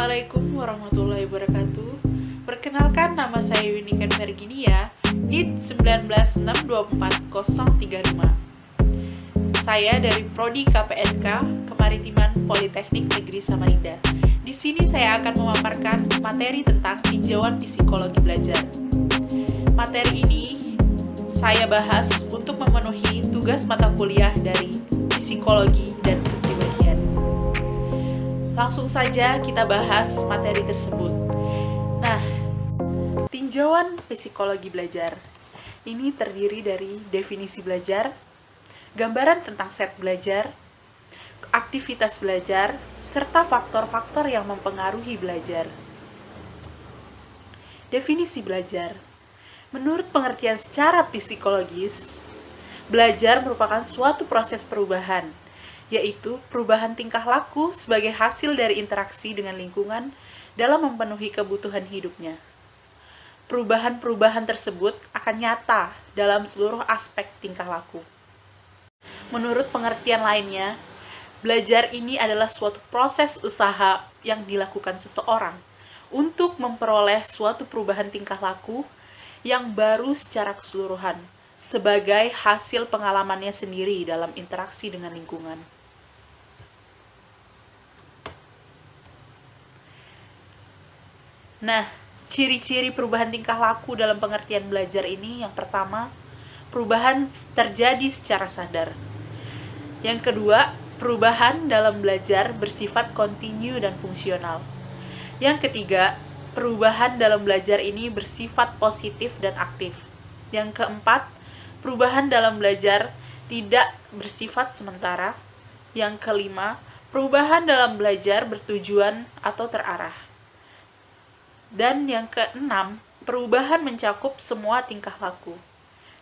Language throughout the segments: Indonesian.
Assalamualaikum warahmatullahi wabarakatuh. Perkenalkan, nama saya Winikan Virginia, NID 196240035. Saya dari Prodi KPNK Kemaritiman Politeknik Negeri Samarinda. Di sini saya akan memaparkan materi tentang tinjauan psikologi belajar. Materi ini saya bahas untuk memenuhi tugas mata kuliah dari psikologi dan kepribadian. Langsung saja kita bahas materi tersebut. Nah, tinjauan psikologi belajar ini terdiri dari definisi belajar, gambaran tentang set belajar, aktivitas belajar, serta faktor-faktor yang mempengaruhi belajar. Definisi belajar. Menurut pengertian secara psikologis, belajar merupakan suatu proses perubahan, yaitu perubahan tingkah laku sebagai hasil dari interaksi dengan lingkungan dalam memenuhi kebutuhan hidupnya. Perubahan-perubahan tersebut akan nyata dalam seluruh aspek tingkah laku. Menurut pengertian lainnya, belajar ini adalah suatu proses usaha yang dilakukan seseorang untuk memperoleh suatu perubahan tingkah laku yang baru secara keseluruhan, sebagai hasil pengalamannya sendiri dalam interaksi dengan lingkungan. Nah, ciri-ciri perubahan tingkah laku dalam pengertian belajar ini, yang pertama, perubahan terjadi secara sadar. Yang kedua, perubahan dalam belajar bersifat kontinu dan fungsional. Yang ketiga, perubahan dalam belajar ini bersifat positif dan aktif. Yang keempat, perubahan dalam belajar tidak bersifat sementara. Yang kelima, perubahan dalam belajar bertujuan atau terarah. Dan yang keenam, perubahan mencakup semua tingkah laku.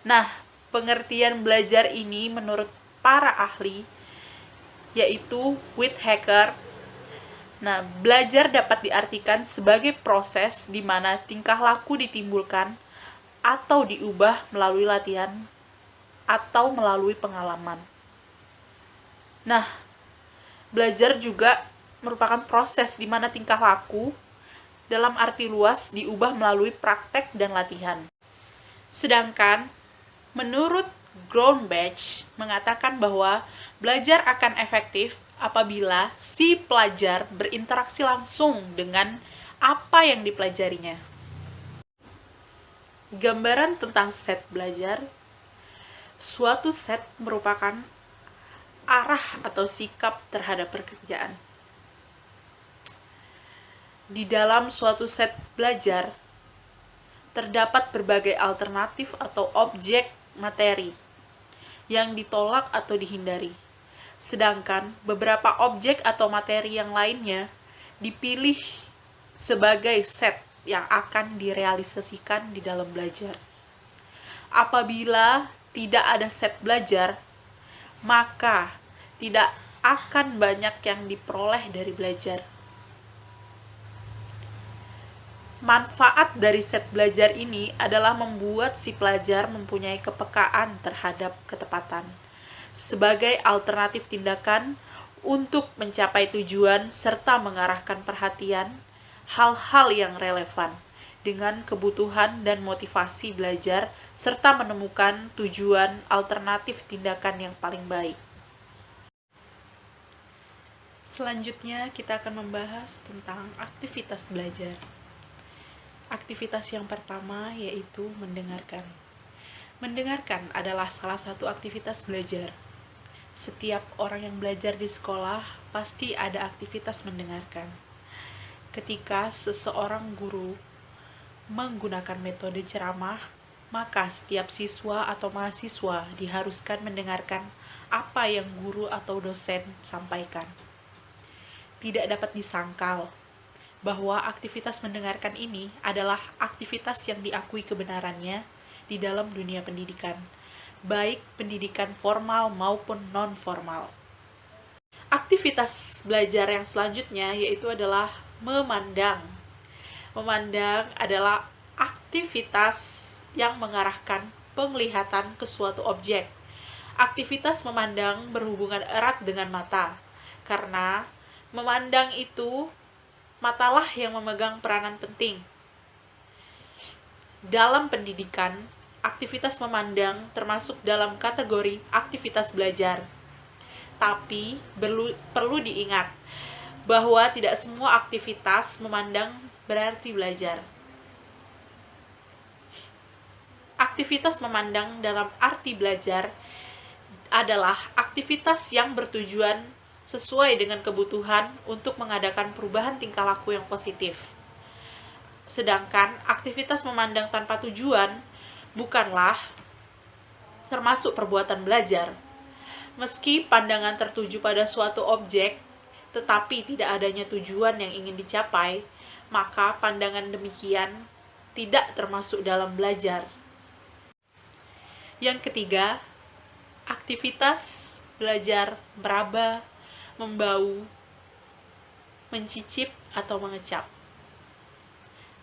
Nah, pengertian belajar ini menurut para ahli, yaitu Whittaker. Nah, belajar dapat diartikan sebagai proses di mana tingkah laku ditimbulkan atau diubah melalui latihan atau melalui pengalaman. Nah, belajar juga merupakan proses di mana tingkah laku dalam arti luas diubah melalui praktek dan latihan. Sedangkan, menurut Grombacher mengatakan bahwa belajar akan efektif apabila si pelajar berinteraksi langsung dengan apa yang dipelajarinya. Gambaran tentang set belajar. Suatu set merupakan arah atau sikap terhadap pekerjaan. Di dalam suatu set belajar, terdapat berbagai alternatif atau objek materi yang ditolak atau dihindari. Sedangkan beberapa objek atau materi yang lainnya dipilih sebagai set yang akan direalisasikan di dalam belajar. Apabila tidak ada set belajar, maka tidak akan banyak yang diperoleh dari belajar. Manfaat dari set belajar ini adalah membuat si pelajar mempunyai kepekaan terhadap ketepatan sebagai alternatif tindakan untuk mencapai tujuan serta mengarahkan perhatian hal-hal yang relevan dengan kebutuhan dan motivasi belajar serta menemukan tujuan alternatif tindakan yang paling baik. Selanjutnya kita akan membahas tentang aktivitas belajar. Aktivitas yang pertama yaitu mendengarkan. Mendengarkan adalah salah satu aktivitas belajar. Setiap orang yang belajar di sekolah pasti ada aktivitas mendengarkan. Ketika seseorang guru menggunakan metode ceramah, maka setiap siswa atau mahasiswa diharuskan mendengarkan apa yang guru atau dosen sampaikan. Tidak dapat disangkal bahwa aktivitas mendengarkan ini adalah aktivitas yang diakui kebenarannya di dalam dunia pendidikan, baik pendidikan formal maupun non-formal. Aktivitas belajar yang selanjutnya yaitu adalah memandang. Memandang adalah aktivitas yang mengarahkan penglihatan ke suatu objek. Aktivitas memandang berhubungan erat dengan mata, karena memandang itu matalah yang memegang peranan penting. Dalam pendidikan, aktivitas memandang termasuk dalam kategori aktivitas belajar. Tapi perlu diingat bahwa tidak semua aktivitas memandang berarti belajar. Aktivitas memandang dalam arti belajar adalah aktivitas yang bertujuan sesuai dengan kebutuhan untuk mengadakan perubahan tingkah laku yang positif. Sedangkan aktivitas memandang tanpa tujuan bukanlah termasuk perbuatan belajar. Meski pandangan tertuju pada suatu objek, tetapi tidak adanya tujuan yang ingin dicapai, maka pandangan demikian tidak termasuk dalam belajar. Yang ketiga, aktivitas belajar meraba, membau, mencicip, atau mengecap.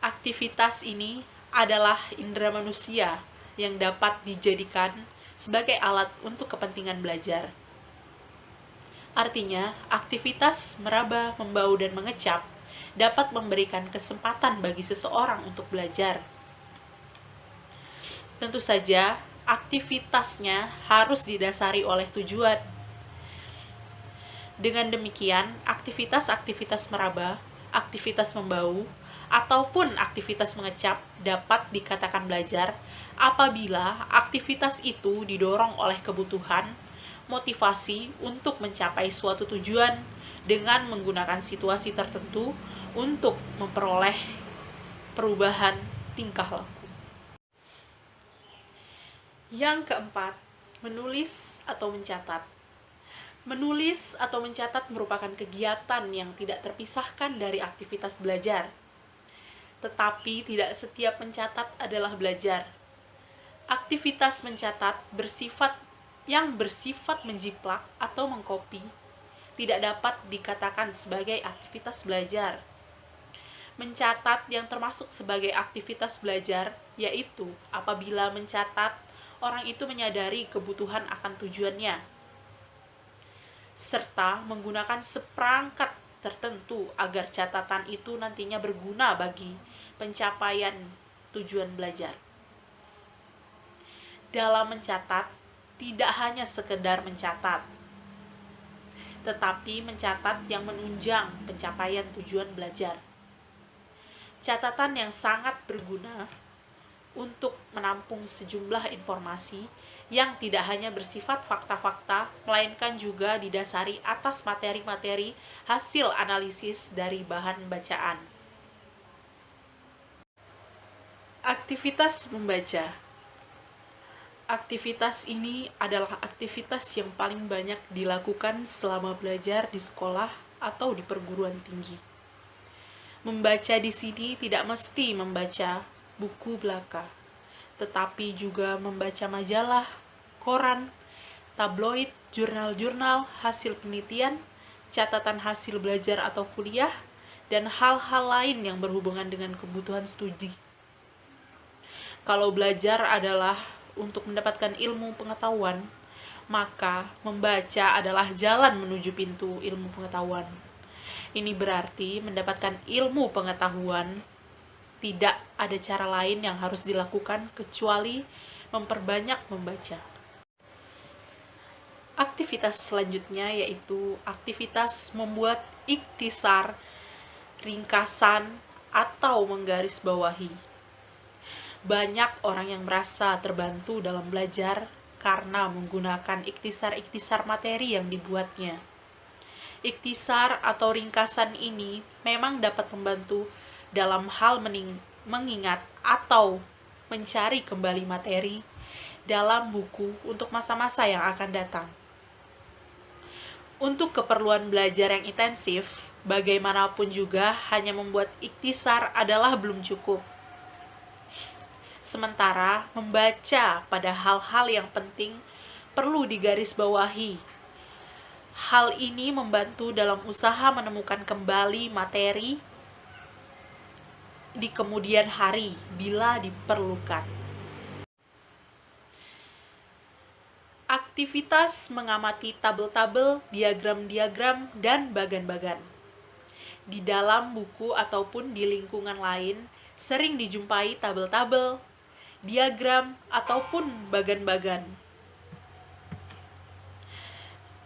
Aktivitas ini adalah indera manusia yang dapat dijadikan sebagai alat untuk kepentingan belajar. Artinya, aktivitas meraba, membau, dan mengecap dapat memberikan kesempatan bagi seseorang untuk belajar. Tentu saja, aktivitasnya harus didasari oleh tujuan. Dengan demikian, aktivitas-aktivitas meraba, aktivitas membau, ataupun aktivitas mengecap dapat dikatakan belajar apabila aktivitas itu didorong oleh kebutuhan, motivasi untuk mencapai suatu tujuan dengan menggunakan situasi tertentu untuk memperoleh perubahan tingkah laku. Yang keempat, menulis atau mencatat. Menulis atau mencatat merupakan kegiatan yang tidak terpisahkan dari aktivitas belajar. Tetapi tidak setiap mencatat adalah belajar. Aktivitas mencatat yang bersifat menjiplak atau mengkopi tidak dapat dikatakan sebagai aktivitas belajar. Mencatat yang termasuk sebagai aktivitas belajar yaitu apabila mencatat orang itu menyadari kebutuhan akan tujuannya, serta menggunakan seperangkat tertentu agar catatan itu nantinya berguna bagi pencapaian tujuan belajar. Dalam mencatat, tidak hanya sekedar mencatat, tetapi mencatat yang menunjang pencapaian tujuan belajar. Catatan yang sangat berguna untuk menampung sejumlah informasi yang tidak hanya bersifat fakta-fakta, melainkan juga didasari atas materi-materi hasil analisis dari bahan bacaan. Aktivitas membaca. Aktivitas ini adalah aktivitas yang paling banyak dilakukan selama belajar di sekolah atau di perguruan tinggi. Membaca di sini tidak mesti membaca buku belaka, tetapi juga membaca majalah, koran, tabloid, jurnal-jurnal, hasil penelitian, catatan hasil belajar atau kuliah, dan hal-hal lain yang berhubungan dengan kebutuhan studi. Kalau belajar adalah untuk mendapatkan ilmu pengetahuan, maka membaca adalah jalan menuju pintu ilmu pengetahuan. Ini berarti mendapatkan ilmu pengetahuan tidak ada cara lain yang harus dilakukan kecuali memperbanyak membaca. Aktivitas selanjutnya yaitu aktivitas membuat ikhtisar, ringkasan, atau menggarisbawahi. Banyak orang yang merasa terbantu dalam belajar karena menggunakan ikhtisar-ikhtisar materi yang dibuatnya. Ikhtisar atau ringkasan ini memang dapat membantu dalam hal mengingat atau mencari kembali materi dalam buku untuk masa-masa yang akan datang. Untuk keperluan belajar yang intensif, bagaimanapun juga hanya membuat ikhtisar adalah belum cukup. Sementara membaca pada hal-hal yang penting perlu digarisbawahi. Hal ini membantu dalam usaha menemukan kembali materi di kemudian hari bila diperlukan. Aktivitas mengamati tabel-tabel, diagram-diagram, dan bagan-bagan. Di dalam buku ataupun di lingkungan lain, sering dijumpai tabel-tabel, diagram, ataupun bagan-bagan.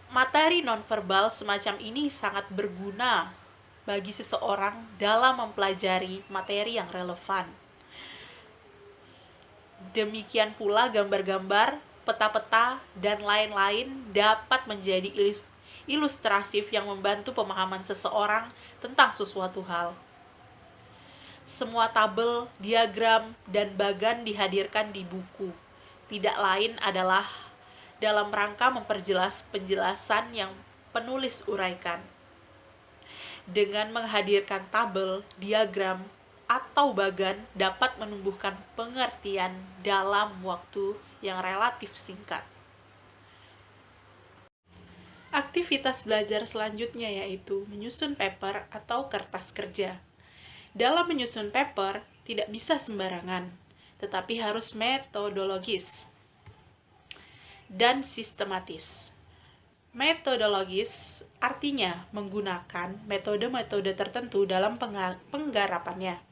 Materi nonverbal semacam ini sangat berguna bagi seseorang dalam mempelajari materi yang relevan. Demikian pula gambar-gambar, peta-peta, dan lain-lain dapat menjadi ilustrasif yang membantu pemahaman seseorang tentang sesuatu hal. Semua tabel, diagram, dan bagan dihadirkan di buku. Tidak lain adalah dalam rangka memperjelas penjelasan yang penulis uraikan. Dengan menghadirkan tabel, diagram, atau bagan dapat menumbuhkan pengertian dalam waktu yang relatif singkat. Aktivitas belajar selanjutnya yaitu menyusun paper atau kertas kerja. Dalam menyusun paper, tidak bisa sembarangan, tetapi harus metodologis dan sistematis. Metodologis artinya menggunakan metode-metode tertentu dalam penggarapannya.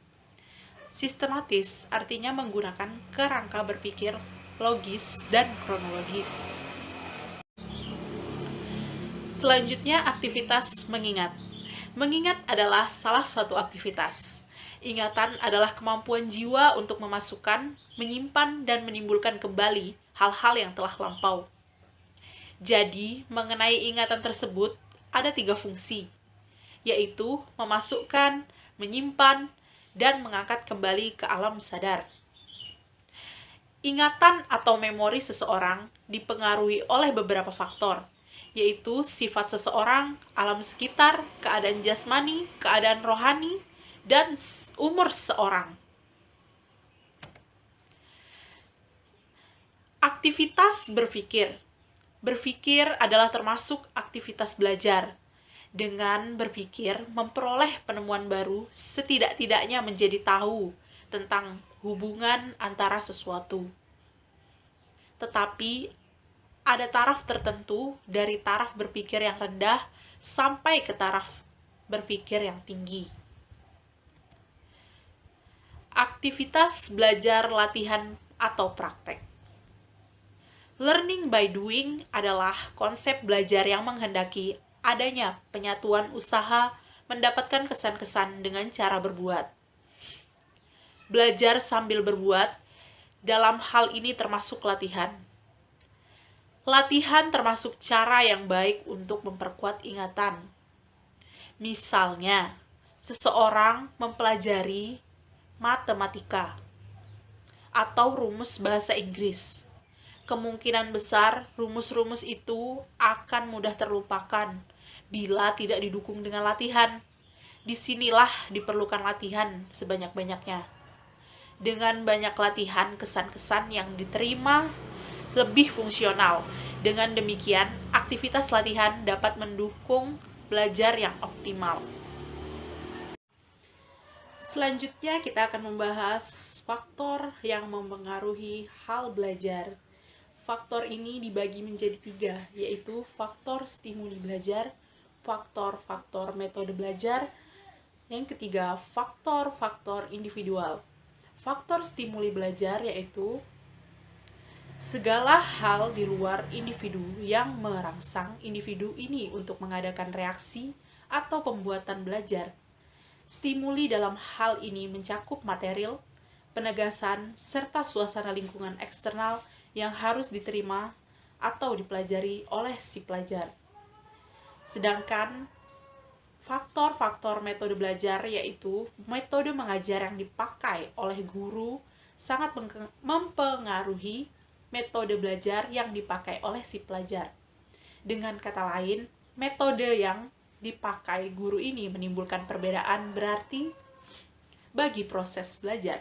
Sistematis artinya menggunakan kerangka berpikir logis dan kronologis. Selanjutnya, aktivitas mengingat. Mengingat adalah salah satu aktivitas. Ingatan adalah kemampuan jiwa untuk memasukkan, menyimpan, dan menimbulkan kembali hal-hal yang telah lampau. Jadi, mengenai ingatan tersebut, ada 3 fungsi, yaitu memasukkan, menyimpan, dan mengangkat kembali ke alam sadar. Ingatan atau memori seseorang dipengaruhi oleh beberapa faktor, yaitu sifat seseorang, alam sekitar, keadaan jasmani, keadaan rohani, dan umur seseorang. Aktivitas berpikir. Berpikir adalah termasuk aktivitas belajar. Dengan berpikir, memperoleh penemuan baru, setidak-tidaknya menjadi tahu tentang hubungan antara sesuatu. Tetapi, ada taraf tertentu dari taraf berpikir yang rendah sampai ke taraf berpikir yang tinggi. Aktivitas belajar, latihan, atau praktek. Learning by doing adalah konsep belajar yang menghendaki adanya penyatuan usaha mendapatkan kesan-kesan dengan cara berbuat. Belajar sambil berbuat, dalam hal ini termasuk latihan. Latihan termasuk cara yang baik untuk memperkuat ingatan. Misalnya, seseorang mempelajari matematika atau rumus bahasa Inggris. Kemungkinan besar rumus-rumus itu akan mudah terlupakan bila tidak didukung dengan latihan. Disinilah diperlukan latihan sebanyak-banyaknya. Dengan banyak latihan, kesan-kesan yang diterima lebih fungsional. Dengan demikian, aktivitas latihan dapat mendukung belajar yang optimal. Selanjutnya, kita akan membahas faktor yang mempengaruhi hal belajar. Faktor ini dibagi menjadi 3, yaitu faktor stimuli belajar, faktor-faktor metode belajar, yang ketiga, faktor-faktor individual. Faktor stimuli belajar yaitu segala hal di luar individu yang merangsang individu ini untuk mengadakan reaksi atau pembuatan belajar. Stimuli dalam hal ini mencakup material, penegasan, serta suasana lingkungan eksternal yang harus diterima atau dipelajari oleh si pelajar. Sedangkan faktor-faktor metode belajar yaitu metode mengajar yang dipakai oleh guru sangat mempengaruhi metode belajar yang dipakai oleh si pelajar. Dengan kata lain, metode yang dipakai guru ini menimbulkan perbedaan berarti bagi proses belajar.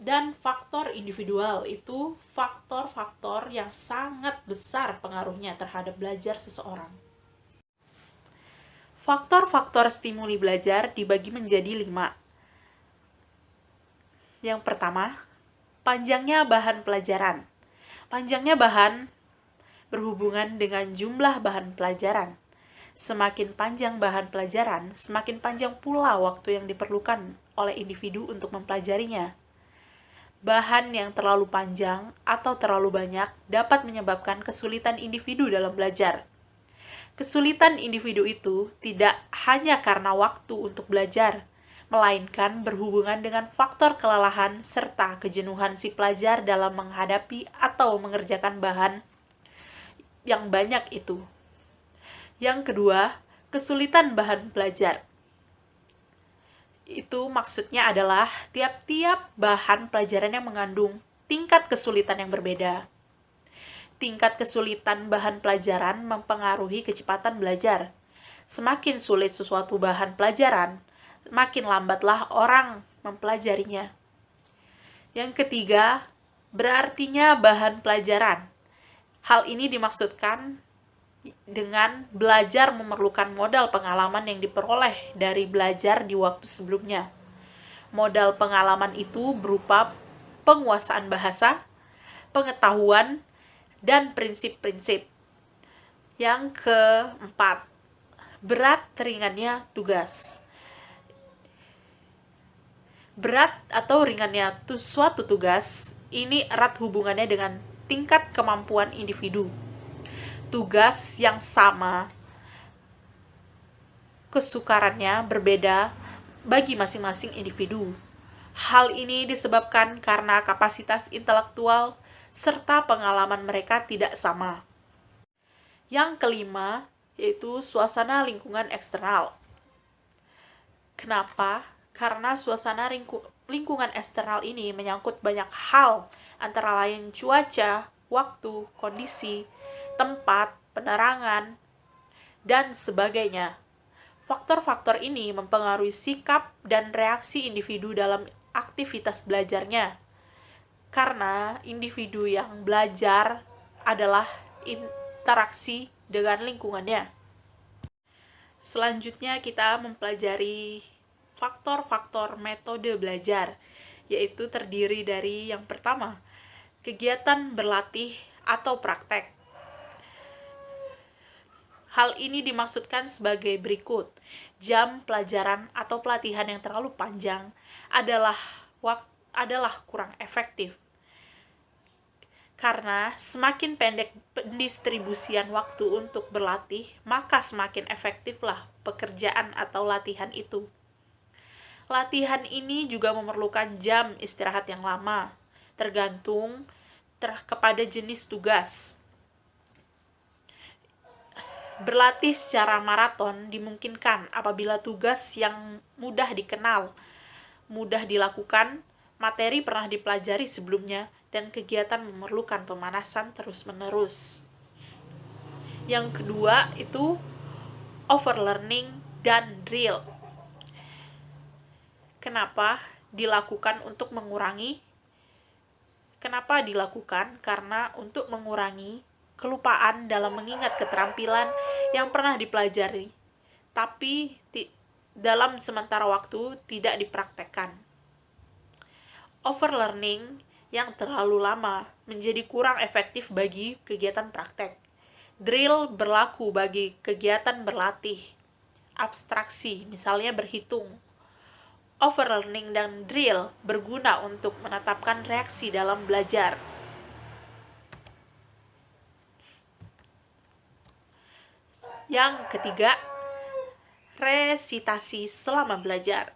Dan faktor individual itu faktor-faktor yang sangat besar pengaruhnya terhadap belajar seseorang. Faktor-faktor stimuli belajar dibagi menjadi 5. Yang pertama, panjangnya bahan pelajaran. Panjangnya bahan berhubungan dengan jumlah bahan pelajaran. Semakin panjang bahan pelajaran, semakin panjang pula waktu yang diperlukan oleh individu untuk mempelajarinya. Bahan yang terlalu panjang atau terlalu banyak dapat menyebabkan kesulitan individu dalam belajar. Kesulitan individu itu tidak hanya karena waktu untuk belajar, melainkan berhubungan dengan faktor kelelahan serta kejenuhan si pelajar dalam menghadapi atau mengerjakan bahan yang banyak itu. Yang kedua, kesulitan bahan belajar. Itu maksudnya adalah tiap-tiap bahan pelajaran yang mengandung tingkat kesulitan yang berbeda. Tingkat kesulitan bahan pelajaran mempengaruhi kecepatan belajar. Semakin sulit sesuatu bahan pelajaran, makin lambatlah orang mempelajarinya. Yang ketiga, berartinya bahan pelajaran. Hal ini dimaksudkan dengan belajar memerlukan modal pengalaman yang diperoleh dari belajar di waktu sebelumnya. Modal pengalaman itu berupa penguasaan bahasa, pengetahuan, dan prinsip-prinsip. Yang keempat, berat ringannya tugas. Berat atau ringannya suatu tugas ini erat hubungannya dengan tingkat kemampuan individu. Tugas yang sama, kesukarannya berbeda bagi masing-masing individu. Hal ini disebabkan karena kapasitas intelektual serta pengalaman mereka tidak sama. Yang kelima, yaitu suasana lingkungan eksternal. Kenapa? Karena suasana lingkungan eksternal ini menyangkut banyak hal, antara lain cuaca, waktu, kondisi, tempat, penerangan, dan sebagainya. Faktor-faktor ini mempengaruhi sikap dan reaksi individu dalam aktivitas belajarnya. Karena individu yang belajar adalah interaksi dengan lingkungannya. Selanjutnya kita mempelajari faktor-faktor metode belajar, yaitu terdiri dari yang pertama, kegiatan berlatih atau praktek. Hal ini dimaksudkan sebagai berikut. Jam pelajaran atau pelatihan yang terlalu panjang adalah kurang efektif. Karena semakin pendek pendistribusian waktu untuk berlatih, maka semakin efektiflah pekerjaan atau latihan itu. Latihan ini juga memerlukan jam istirahat yang lama, tergantung kepada jenis tugas. Berlatih secara maraton dimungkinkan apabila tugas yang mudah dikenal, mudah dilakukan, materi pernah dipelajari sebelumnya, dan kegiatan memerlukan pemanasan terus-menerus. Yang kedua itu overlearning dan drill. Kenapa dilakukan? Karena untuk mengurangi kelupaan dalam mengingat keterampilan yang pernah dipelajari, tapi dalam sementara waktu tidak dipraktekkan. Overlearning yang terlalu lama menjadi kurang efektif bagi kegiatan praktek. Drill berlaku bagi kegiatan berlatih, abstraksi, misalnya berhitung. Overlearning dan drill berguna untuk menetapkan reaksi dalam belajar. Yang ketiga, resitasi selama belajar.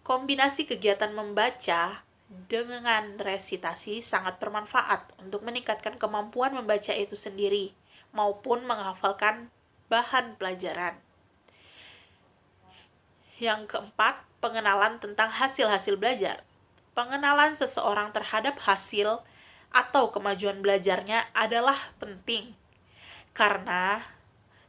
Kombinasi kegiatan membaca dengan resitasi sangat bermanfaat untuk meningkatkan kemampuan membaca itu sendiri maupun menghafalkan bahan pelajaran. Yang keempat, pengenalan tentang hasil-hasil belajar. Pengenalan seseorang terhadap hasil atau kemajuan belajarnya adalah penting, karena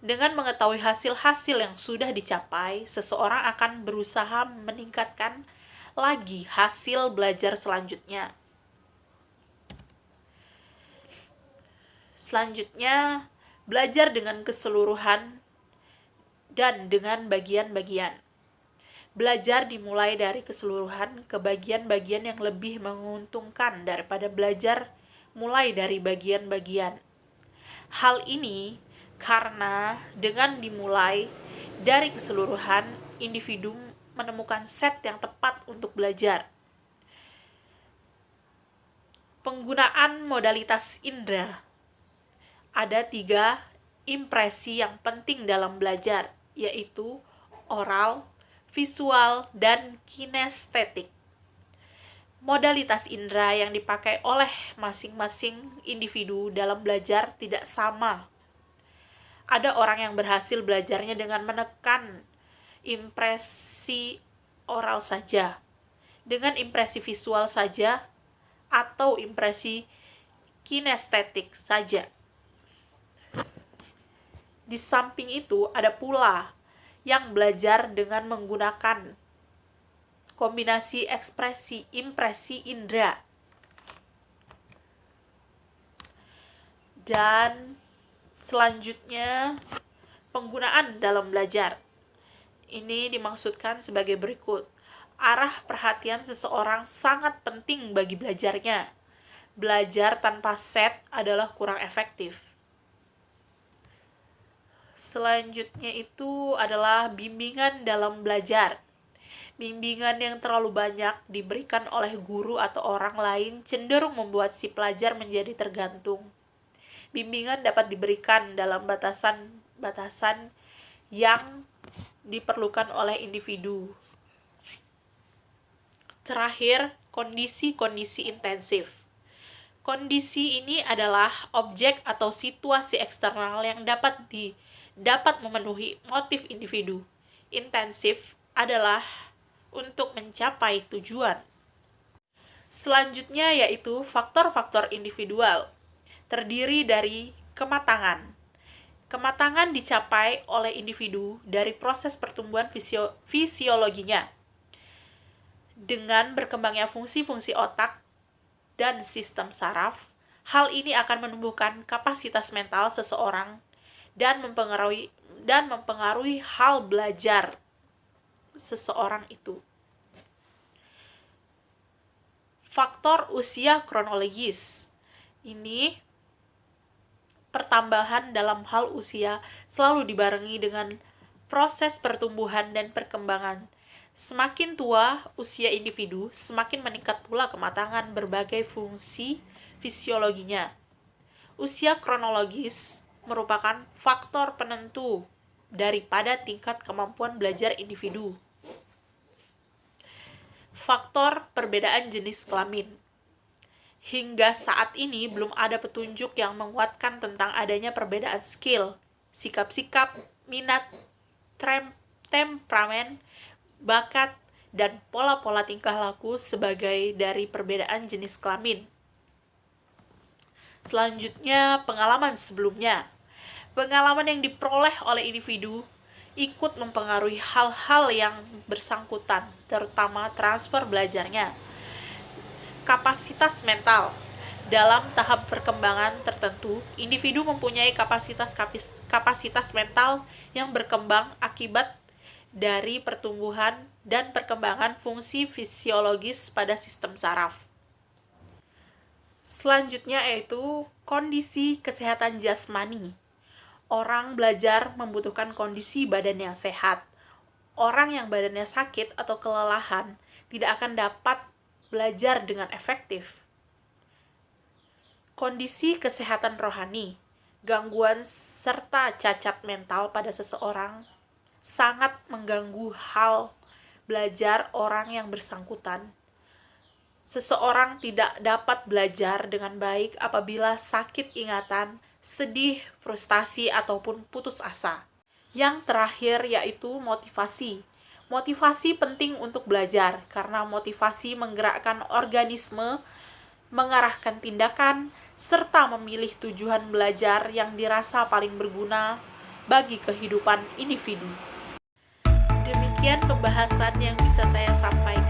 dengan mengetahui hasil-hasil yang sudah dicapai, seseorang akan berusaha meningkatkan lagi hasil belajar selanjutnya. Selanjutnya, belajar dengan keseluruhan dan dengan bagian-bagian. Belajar dimulai dari keseluruhan ke bagian-bagian yang lebih menguntungkan daripada belajar mulai dari bagian-bagian. Hal ini Karena dengan dimulai dari keseluruhan, individu menemukan set yang tepat untuk belajar. Penggunaan modalitas indera. Ada 3 impresi yang penting dalam belajar, yaitu oral, visual, dan kinestetik. Modalitas indera yang dipakai oleh masing-masing individu dalam belajar tidak sama. Ada orang yang berhasil belajarnya dengan menekan impresi oral saja, dengan impresi visual saja, atau impresi kinestetik saja. Di samping itu, ada pula yang belajar dengan menggunakan kombinasi ekspresi impresi indera. Dan selanjutnya, penggunaan dalam belajar. Ini dimaksudkan sebagai berikut. Arah perhatian seseorang sangat penting bagi belajarnya. Belajar tanpa set adalah kurang efektif. Selanjutnya itu adalah bimbingan dalam belajar. Bimbingan yang terlalu banyak diberikan oleh guru atau orang lain cenderung membuat si pelajar menjadi tergantung. Bimbingan dapat diberikan dalam batasan-batasan yang diperlukan oleh individu. Terakhir, kondisi-kondisi intensif. Kondisi ini adalah objek atau situasi eksternal yang dapat memenuhi motif individu. Intensif adalah untuk mencapai tujuan. Selanjutnya yaitu faktor-faktor individual. Terdiri dari kematangan. Kematangan dicapai oleh individu dari proses pertumbuhan fisiologinya. Dengan berkembangnya fungsi-fungsi otak dan sistem saraf, hal ini akan menumbuhkan kapasitas mental seseorang dan mempengaruhi hal belajar seseorang itu. Faktor usia kronologis. Ini pertambahan dalam hal usia selalu dibarengi dengan proses pertumbuhan dan perkembangan. Semakin tua usia individu, semakin meningkat pula kematangan berbagai fungsi fisiologinya. Usia kronologis merupakan faktor penentu daripada tingkat kemampuan belajar individu. Faktor perbedaan jenis kelamin. Hingga saat ini belum ada petunjuk yang menguatkan tentang adanya perbedaan skill, sikap-sikap, minat, temperamen, bakat, dan pola-pola tingkah laku sebagai dari perbedaan jenis kelamin. Selanjutnya, pengalaman sebelumnya. Pengalaman yang diperoleh oleh individu ikut mempengaruhi hal-hal yang bersangkutan, terutama transfer belajarnya. Kapasitas mental. Dalam tahap perkembangan tertentu, individu mempunyai kapasitas mental yang berkembang akibat dari pertumbuhan dan perkembangan fungsi fisiologis pada sistem saraf. Selanjutnya yaitu kondisi kesehatan jasmani. Orang belajar membutuhkan kondisi badan yang sehat. Orang yang badannya sakit atau kelelahan tidak akan dapat belajar dengan efektif. Kondisi kesehatan rohani, gangguan serta cacat mental pada seseorang sangat mengganggu hal belajar orang yang bersangkutan. Seseorang tidak dapat belajar dengan baik apabila sakit ingatan, sedih, frustasi, ataupun putus asa. Yang terakhir yaitu motivasi. Motivasi penting untuk belajar karena motivasi menggerakkan organisme, mengarahkan tindakan, serta memilih tujuan belajar yang dirasa paling berguna bagi kehidupan individu. Demikian pembahasan yang bisa saya sampaikan.